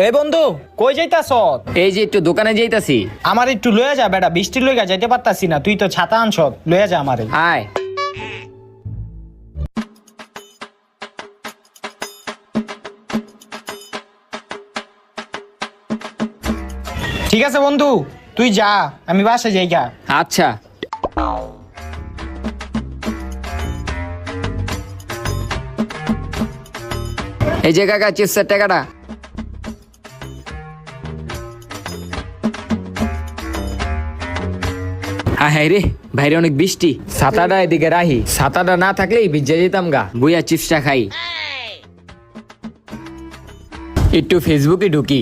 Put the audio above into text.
এই বন্ধু, কই যাইতাছ? এই যে একটু দোকানে যাইতাছি। আমার একটু লয়ে যা বেটা, বৃষ্টির লইগা যাইতে পারতাছি না, তুই তো ছাতা আনছ, লয়ে যা আমারে। আয়। ঠিক আছে বন্ধু, তুই যা, আমি বাসে যাই গা। আচ্ছা। এই যে কাকা চিপসের টাকাটা। হ্যাঁ রে, বাইরে অনেক বৃষ্টি, ছাতাটা এদিকে রাহি, ছাতাটা না থাকলেই ভিজে যেতাম গা। বুইয়া চিপসটা খাই, একটু ফেসবুকে ঢুকি।